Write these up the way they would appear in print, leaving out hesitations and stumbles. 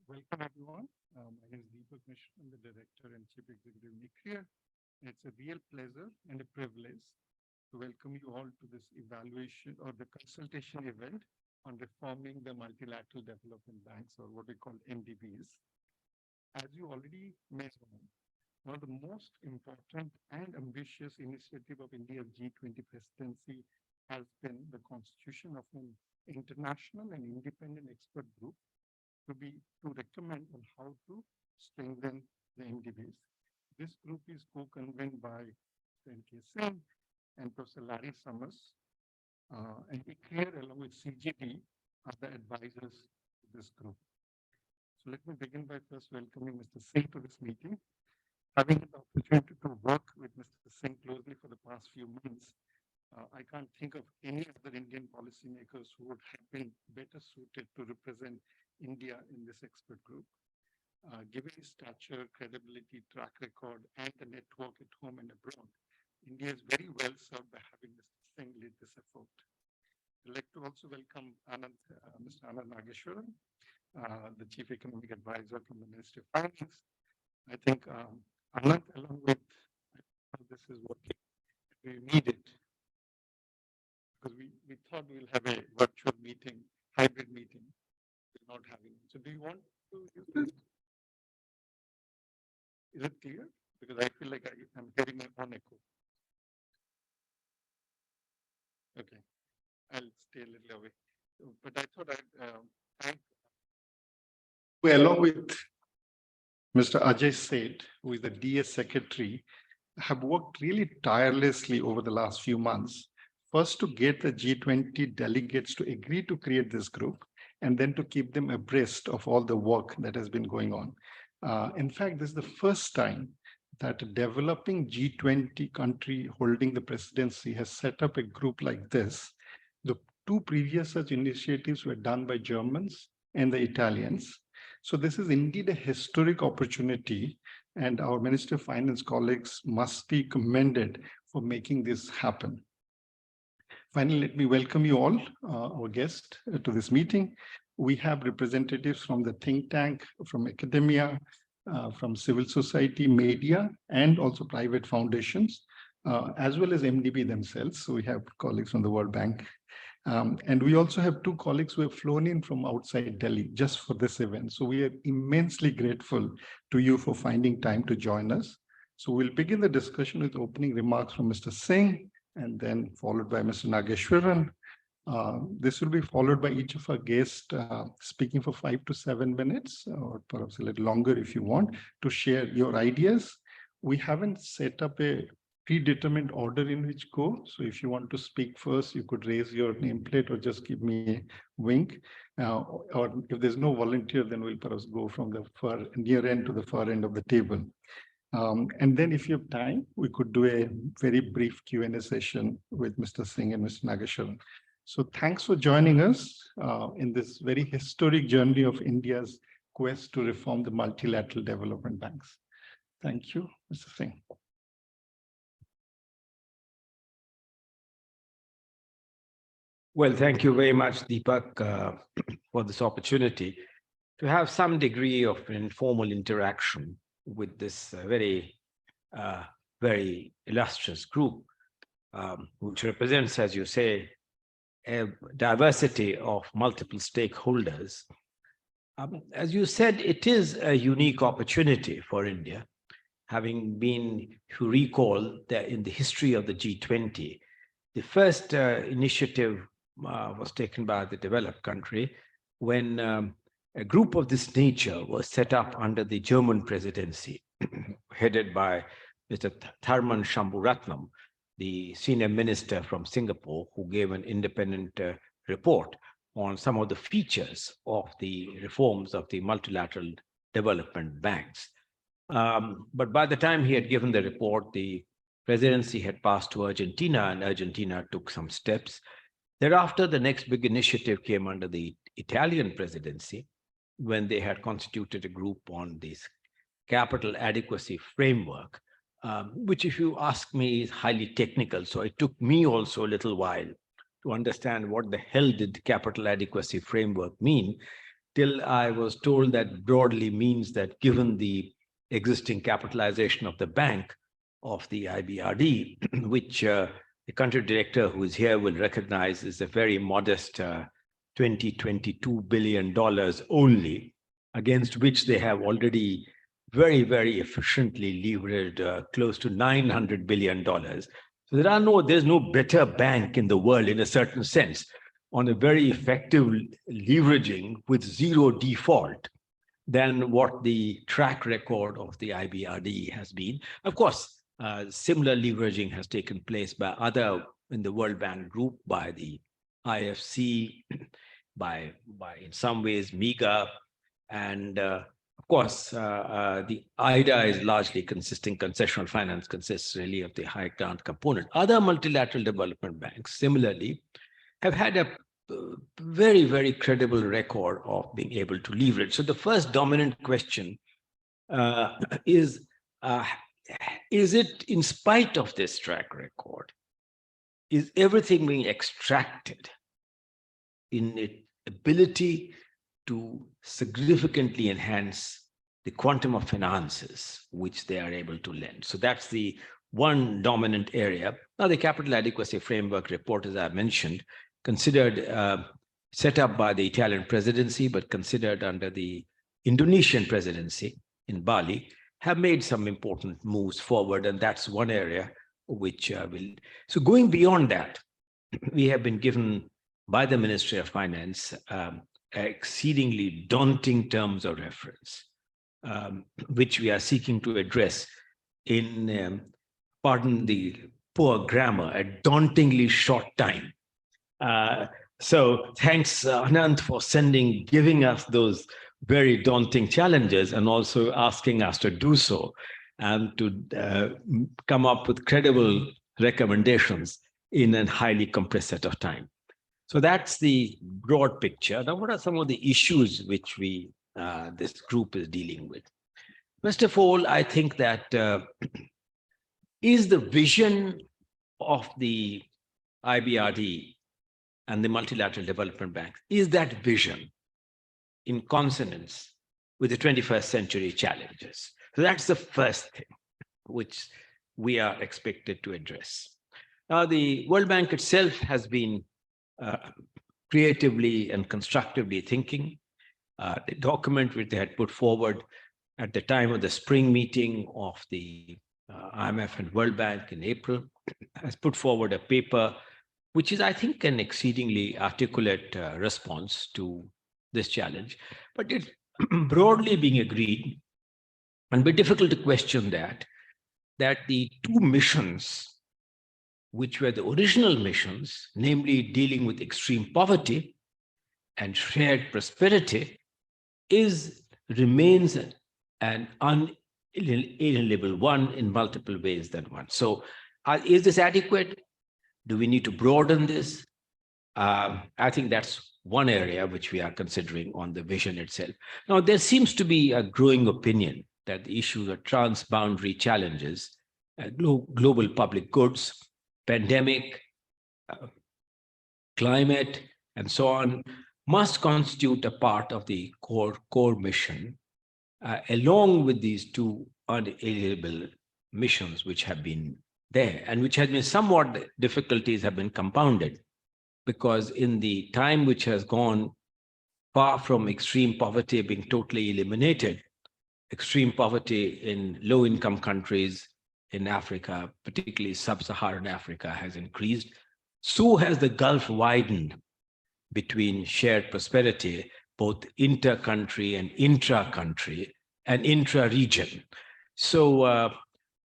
Welcome everyone. My name is Deepak Mishra. I'm the Director and Chief Executive Nuclear. It's a real pleasure and a privilege to welcome you all to this evaluation or the consultation event on reforming the multilateral development banks, or what we call MDBs. As you already may know, one of the most important and ambitious initiative of India's G20 presidency has been the constitution of an international and independent expert group to recommend on how to strengthen the MDBs. This group is co-convened by N.K. Singh and Professor Larry Summers, and ICLEAR along with CGD are the advisors to this group. So let me begin by first welcoming Mr. Singh to this meeting. Having the opportunity to work with Mr. Singh closely for the past few months, I can't think of any other Indian policymakers who would have been better suited to represent India in this expert group. Given his stature, credibility, track record, and the network at home and abroad, India is very well served by having Mr. Singh lead this effort. I'd like to also welcome Mr. Anand Nageshwaran, the Chief Economic Advisor from the Ministry of Finance. I think Anand, along with how this is working, we need it because we thought we'll have a virtual meeting, hybrid meeting. We're not having it. So do you want to use this? Is it clear? Because I feel like I'm hearing my own echo. Okay, I'll stay a little away. But I thought I'd thank. Along with Mr. Ajay Seth, who is the DS Secretary, have worked really tirelessly over the last few months. First, to get the G20 delegates to agree to create this group, and then to keep them abreast of all the work that has been going on. In fact, this is the first time that a developing G20 country holding the presidency has set up a group like this. The two previous such initiatives were done by Germans and the Italians. So this is indeed a historic opportunity, and our Minister of Finance colleagues must be commended for making this happen. Finally, let me welcome you all, our guests, to this meeting. We have representatives from the think tank, from academia, from civil society, media, and also private foundations, as well as MDB themselves. So we have colleagues from the World Bank. And we also have two colleagues who have flown in from outside Delhi just for this event. So we are immensely grateful to you for finding time to join us. So we'll begin the discussion with opening remarks from Mr. Singh, and then followed by Mr. Nageshwaran. This will be followed by each of our guests speaking for 5 to 7 minutes, or perhaps a little longer if you want, to share your ideas. We haven't set up a predetermined order in which go. So if you want to speak first, you could raise your nameplate or just give me a wink. Or if there's no volunteer, then we'll perhaps go from the far near end to the far end of the table. And then if you have time, we could do a very brief Q&A session with Mr. Singh and Mr. Nageshwaran. So thanks for joining us in this very historic journey of India's quest to reform the multilateral development banks. Thank you, Mr. Singh. Well, thank you very much, Deepak, for this opportunity to have some degree of informal interaction with this very illustrious group, which represents, as you say, a diversity of multiple stakeholders. As you said, it is a unique opportunity for India, having been, if you recall, that in the history of the G20, the first initiative was taken by the developed country when a group of this nature was set up under the German presidency, headed by Mr. Tharman Shanmugaratnam, the senior minister from Singapore, who gave an independent report on some of the features of the reforms of the multilateral development banks. But by the time he had given the report, the presidency had passed to Argentina, and Argentina took some steps. Thereafter, the next big initiative came under the Italian presidency, when they had constituted a group on this capital adequacy framework, which, if you ask me, is highly technical. So it took me also a little while to understand what the hell did capital adequacy framework mean, till I was told that broadly means that given the existing capitalization of the bank, of the IBRD, which the country director who is here will recognize is a very modest $22 billion only, against which they have already very, very efficiently leveraged close to $900 billion. So there's no better bank in the world in a certain sense on a very effective leveraging with zero default than what the track record of the IBRD has been. Of course, similar leveraging has taken place by other in the World Bank Group, by the IFC, by in some ways MEGA, and of course the IDA is largely concessional finance consists really of the high grant component. Other multilateral development banks similarly have had a very, very credible record of being able to leverage. So the first dominant question is it in spite of this track record, is everything being extracted in its ability to significantly enhance the quantum of finances which they are able to lend? So that's the one dominant area. Now, the Capital Adequacy Framework report, as I mentioned, considered, set up by the Italian presidency, but considered under the Indonesian presidency in Bali, have made some important moves forward. And that's one area which will. So going beyond that, we have been given by the Ministry of Finance exceedingly daunting terms of reference, which we are seeking to address in, pardon the poor grammar, a dauntingly short time. So thanks, Anand, for giving us those very daunting challenges and also asking us to do so and to come up with credible recommendations in a highly compressed set of time. So that's the broad picture. Now, what are some of the issues which this group is dealing with? First of all, I think that is the vision of the IBRD and the Multilateral Development Bank, is that vision in consonance with the 21st century challenges? So that's the first thing which we are expected to address. Now, the World Bank itself has been creatively and constructively thinking. The document which they had put forward at the time of the spring meeting of the IMF and World Bank in April has put forward a paper which is, I think, an exceedingly articulate response to this challenge. But it's broadly being agreed, and be difficult to question that the two missions, which were the original missions, namely dealing with extreme poverty and shared prosperity, remains an unalienable one in multiple ways than one. So is this adequate? Do we need to broaden this? I think that's one area which we are considering on the vision itself. Now, there seems to be a growing opinion that the issues of transboundary challenges, global public goods, pandemic, climate, and so on, must constitute a part of the core mission, along with these two unalienable missions which have been there and which has been somewhat difficulties have been compounded, because in the time which has gone, far from extreme poverty being totally eliminated, extreme poverty in low-income countries in Africa, particularly sub-Saharan Africa, has increased. So has the gulf widened between shared prosperity, both inter-country and intra-country and intra-region. So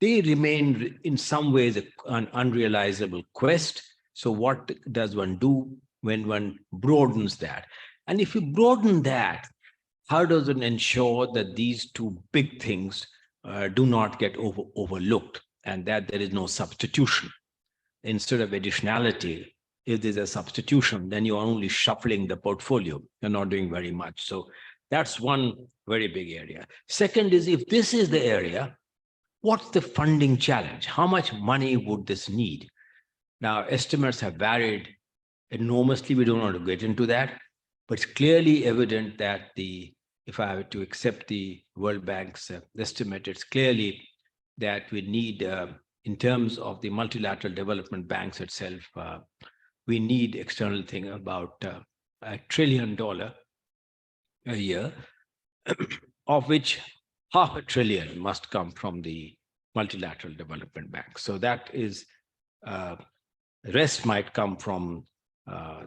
they remain in some ways an unrealizable quest. So what does one do when one broadens that? And if you broaden that, how does one ensure that these two big things do not get overlooked and that there is no substitution? Instead of additionality, if there's a substitution, then you're only shuffling the portfolio. You're not doing very much. So that's one very big area. Second is, if this is the area, what's the funding challenge? How much money would this need? Now, estimates have varied enormously. We don't want to get into that. But it's clearly evident that if I were to accept the World Bank's estimate, it's clearly that we need, in terms of the multilateral development banks itself, we need external thing about $1 trillion a year, of which $500 billion must come from the multilateral development bank. So that is, the rest might come from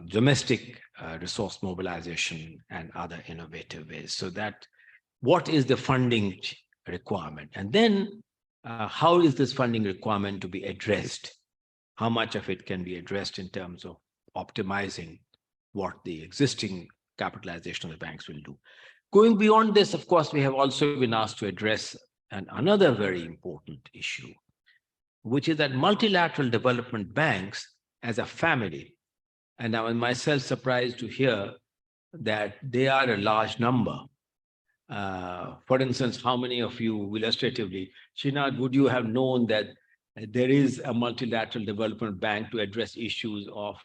domestic resource mobilization and other innovative ways. So that, what is the funding requirement? And then how is this funding requirement to be addressed? How much of it can be addressed in terms of optimizing what the existing capitalization of the banks will do? Going beyond this, of course, we have also been asked to address another very important issue, which is that multilateral development banks as a family, and I was myself surprised to hear that they are a large number. For instance, how many of you, illustratively, Srinath, would you have known that there is a multilateral development bank to address issues of,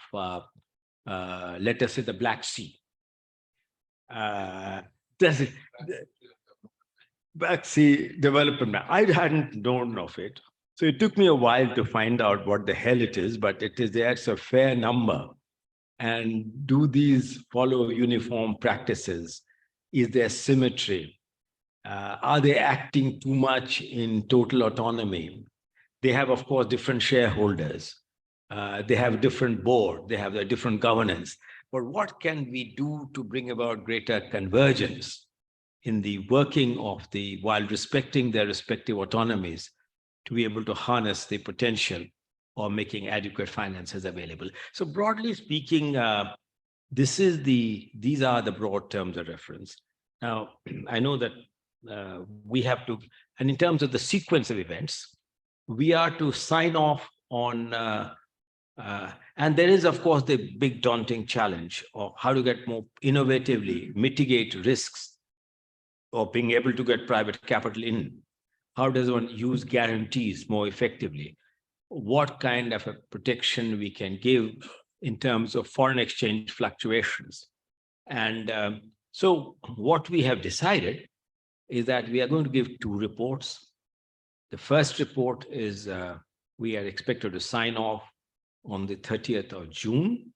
let us say, the Black Sea? Black Sea Development Bank. I hadn't known of it. So it took me a while to find out what the hell it is, but it is there's a fair number. And do these follow uniform practices? Is there symmetry? Are they acting too much in total autonomy? They have, of course, different shareholders. They have a different board. They have a different governance. But what can we do to bring about greater convergence in the working of while respecting their respective autonomies, to be able to harness the potential of making adequate finances available? So broadly speaking, these are the broad terms of reference. Now, I know that we have to, and in terms of the sequence of events, we are to sign off on, and there is, of course, the big daunting challenge of how to get more innovatively mitigate risks of being able to get private capital in. How does one use guarantees more effectively? What kind of a protection we can give in terms of foreign exchange fluctuations? And so what we have decided is that we are going to give 2 reports. The first report is we are expected to sign off on the 30th of June.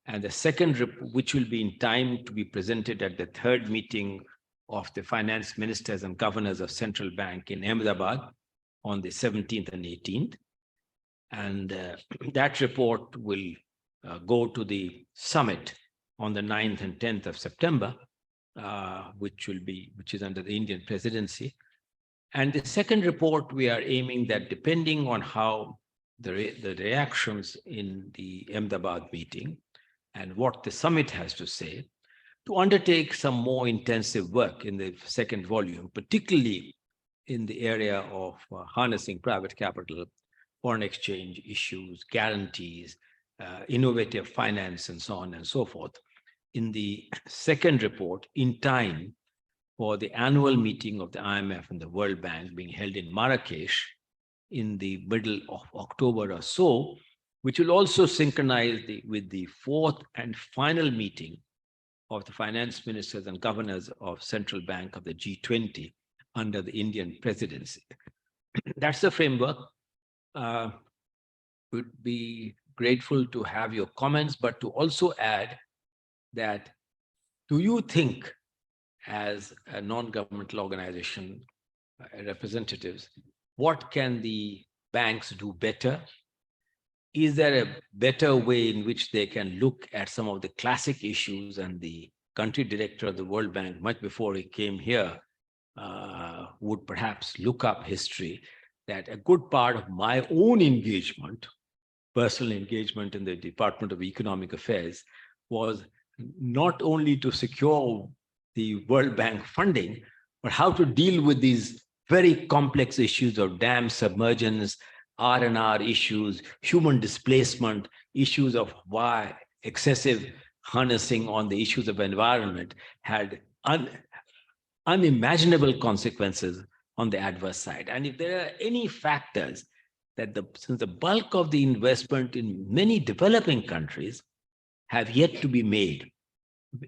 And the second report, which will be in time to be presented at the 3rd meeting of the finance ministers and governors of central bank in Ahmedabad on the 17th and 18th. And that report will go to the summit on the 9th and 10th of September, which is under the Indian presidency. And the second report, we are aiming that depending on how the reactions in the Ahmedabad meeting and what the summit has to say, to undertake some more intensive work in the second volume, particularly in the area of harnessing private capital, foreign exchange issues, guarantees, innovative finance, and so on and so forth. In the second report, in time for the annual meeting of the IMF and the World Bank being held in Marrakesh in the middle of October or so, which will also synchronize with the 4th and final meeting of the finance ministers and governors of central bank of the G20 under the Indian presidency. That's the framework. Would be grateful to have your comments, but to also add that, do you think as a non-governmental organization representatives, what can the banks do better? Is there a better way in which they can look at some of the classic issues? And the country director of the World Bank, much before he came here, would perhaps look up history, that a good part of my own engagement, personal engagement in the Department of Economic Affairs, was not only to secure the World Bank funding, but how to deal with these very complex issues of dam submergence, R&R issues, human displacement, issues of why excessive harnessing on the issues of environment had unimaginable consequences on the adverse side. And if there are any factors that since the bulk of the investment in many developing countries have yet to be made,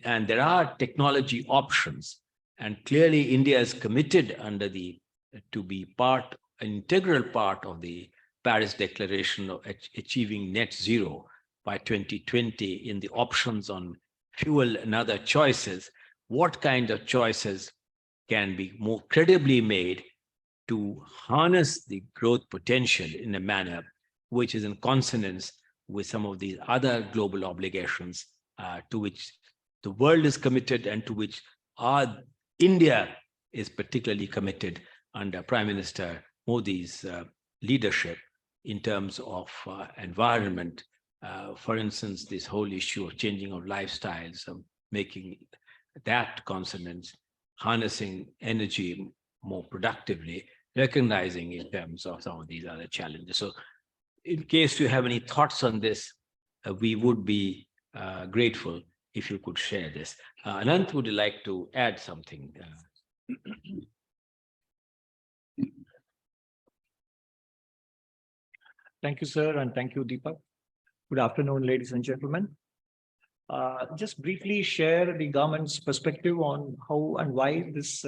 and there are technology options. And clearly, India is committed to be an integral part of the Paris Declaration of achieving net zero by 2020 in the options on fuel and other choices. What kind of choices can be more credibly made to harness the growth potential in a manner which is in consonance with some of these other global obligations to which the world is committed and to which India is particularly committed under Prime Minister Modi's leadership in terms of environment. For instance, this whole issue of changing of lifestyles, making that consonance, harnessing energy more productively, recognizing in terms of some of these other challenges. So in case you have any thoughts on this, we would be grateful if you could share this. Anant, would you like to add something? Thank you, sir, and thank you, Deepak. Good afternoon, ladies and gentlemen. Just briefly share the government's perspective on how and why this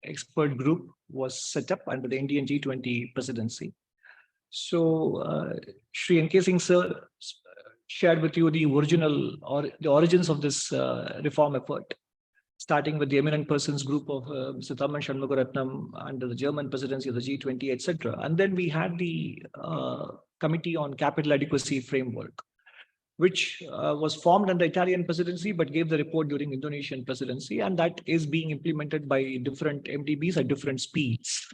expert group was set up under the Indian G20 presidency. So, Shri N.K. Singh, sir, shared with you the original or the origins of this reform effort, starting with the eminent persons group of Mr. Tharman Shanmugaratnam under the German presidency of the G20, etc. And then we had the Committee on Capital Adequacy Framework, which was formed under Italian presidency, but gave the report during Indonesian presidency. And that is being implemented by different MDBs at different speeds.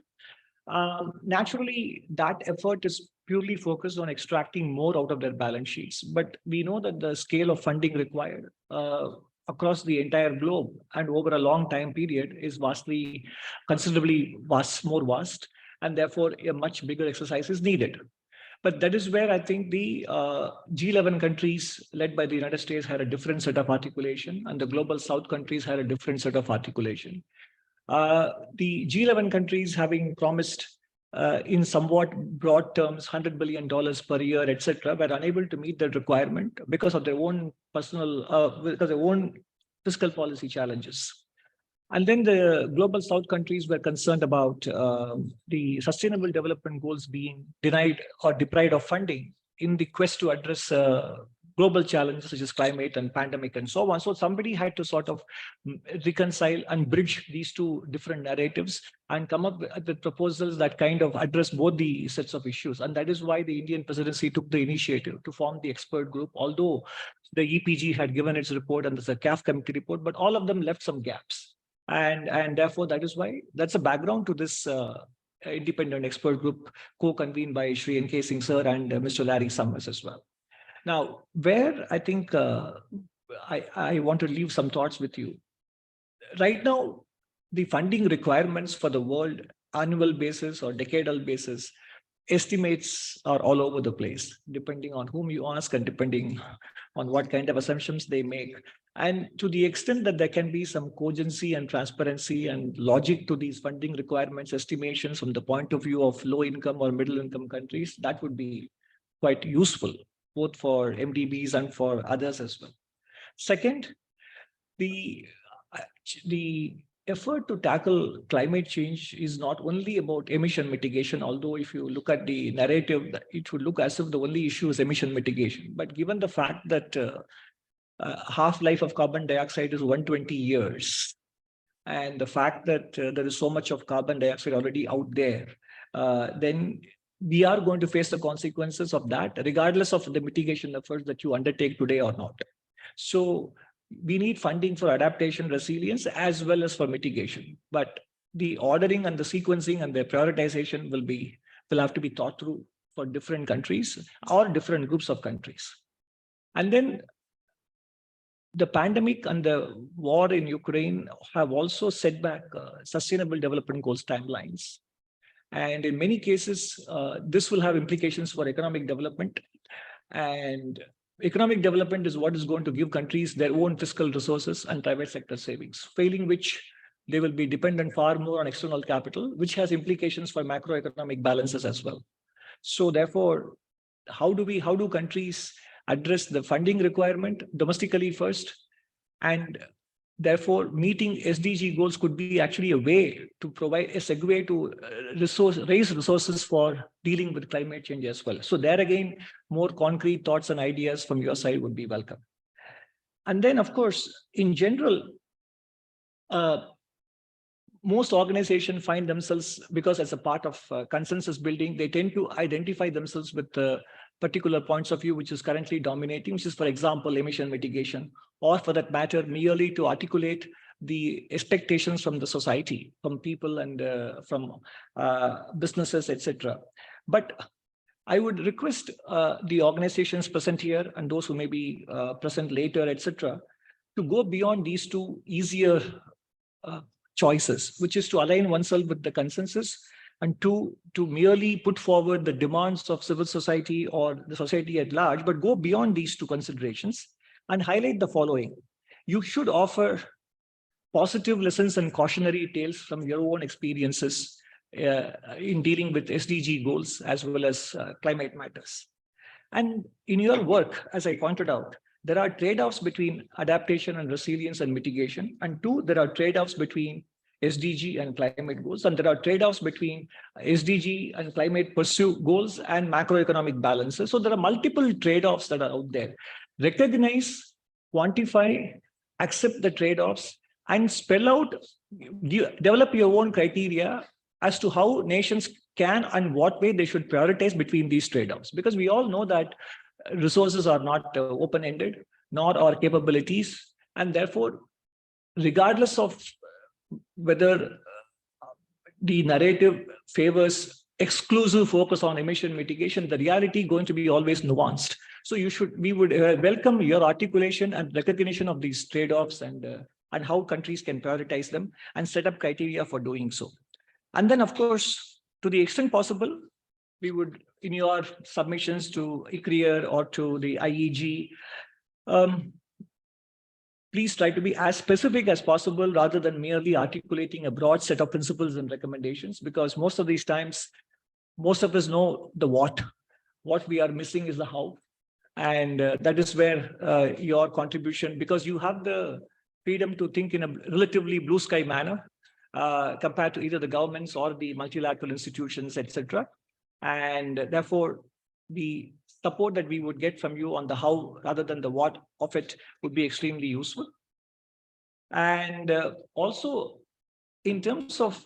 Naturally, that effort is purely focused on extracting more out of their balance sheets. But we know that the scale of funding required across the entire globe and over a long time period is considerably more vast, and therefore a much bigger exercise is needed. But that is where I think the G11 countries led by the United States had a different set of articulation, and the global South countries had a different set of articulation. The G11 countries having promised in somewhat broad terms, $100 billion per year, etc., were unable to meet that requirement because of their own fiscal policy challenges. And then the global South countries were concerned about the Sustainable Development Goals being denied or deprived of funding in the quest to address global challenges such as climate and pandemic and so on. So somebody had to sort of reconcile and bridge these two different narratives and come up with proposals that kind of address both the sets of issues. And that is why the Indian presidency took the initiative to form the expert group, although the EPG had given its report and there's a CAF committee report, but all of them left some gaps. And therefore, that is why that's a background to this independent expert group co-convened by Shri N.K. Singh sir and Mr. Larry Summers as well. Now, where I think I want to leave some thoughts with you. Right now, the funding requirements for the world annual basis or decadal basis, estimates are all over the place, depending on whom you ask and depending on what kind of assumptions they make. And to the extent that there can be some cogency and transparency and logic to these funding requirements estimations from the point of view of low income or middle income countries, that would be quite useful, both for MDBs and for others as well. Second, the effort to tackle climate change is not only about emission mitigation, although if you look at the narrative, it would look as if the only issue is emission mitigation. But given the fact that half-life of carbon dioxide is 120 years, and the fact that there is so much of carbon dioxide already out there, then we are going to face the consequences of that, regardless of the mitigation efforts that you undertake today or not. So we need funding for adaptation, resilience, as well as for mitigation. But the ordering and the sequencing and the prioritization will have to be thought through for different countries or different groups of countries. And then the pandemic and the war in Ukraine have also set back Sustainable Development Goals timelines. And in many cases, this will have implications for economic development. And economic development is what is going to give countries their own fiscal resources and private sector savings, failing which they will be dependent far more on external capital, which has implications for macroeconomic balances as well. So therefore, how do countries address the funding requirement domestically first, And therefore, meeting SDG goals could be actually a way to provide a segue to raise resources for dealing with climate change as well. So there again, more concrete thoughts and ideas from your side would be welcome. And then, of course, in general, most organizations find themselves, because as a part of consensus building, they tend to identify themselves with particular points of view, which is currently dominating, which is, for example, emission mitigation, or for that matter, merely to articulate the expectations from the society, from people and from businesses, etc. But I would request the organizations present here and those who may be present later, etc., to go beyond these two easier choices, which is to align oneself with the consensus, and two, to merely put forward the demands of civil society or the society at large, but go beyond these two considerations and highlight the following. You should offer positive lessons and cautionary tales from your own experiences in dealing with SDG goals as well as climate matters. And in your work, as I pointed out, there are trade-offs between adaptation and resilience and mitigation. And two, there are trade-offs between SDG and climate goals. And there are trade-offs between SDG and climate pursuit goals and macroeconomic balances. So there are multiple trade-offs that are out there. Recognize, quantify, accept the trade-offs, and spell out, develop your own criteria as to how nations can and what way they should prioritize between these trade-offs. Because we all know that resources are not open-ended, nor are capabilities. And therefore, regardless of whether the narrative favors exclusive focus on emission mitigation, the reality going to be always nuanced. So we would welcome your articulation and recognition of these trade-offs and how countries can prioritize them and set up criteria for doing so. And then, of course, to the extent possible, we would, in your submissions to ICRIER or to the IEG, please try to be as specific as possible rather than merely articulating a broad set of principles and recommendations, because most of these times, most of us know the what. What we are missing is the how. And that is where your contribution, because you have the freedom to think in a relatively blue sky manner compared to either the governments or the multilateral institutions, etc. And therefore, the support that we would get from you on the how rather than the what of it would be extremely useful. And also, in terms of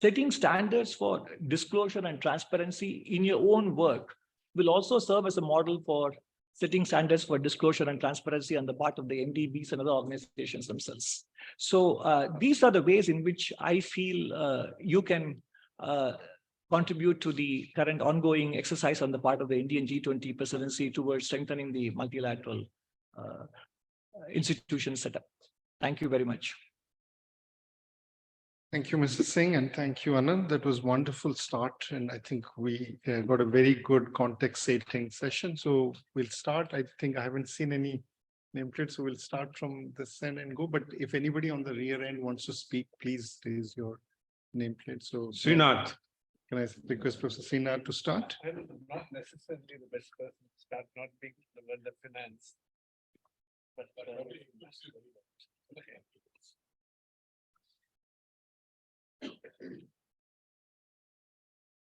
setting standards for disclosure and transparency in your own work will also serve as a model for setting standards for disclosure and transparency on the part of the MDBs and other organizations themselves. So these are the ways in which I feel you can contribute to the current ongoing exercise on the part of the Indian G20 presidency towards strengthening the multilateral institution setup. Thank you very much. Thank you, Mr. Singh, and thank you, Anand. That was a wonderful start, and I think we got a very good context-setting session. So we'll start. I think I haven't seen any nameplates, so we'll start from this end and go. But if anybody on the rear end wants to speak, please raise your nameplate. So Srinath. Can I request Professor Srinath to start? I am not necessarily the best person to start, not being the world of finance. But okay.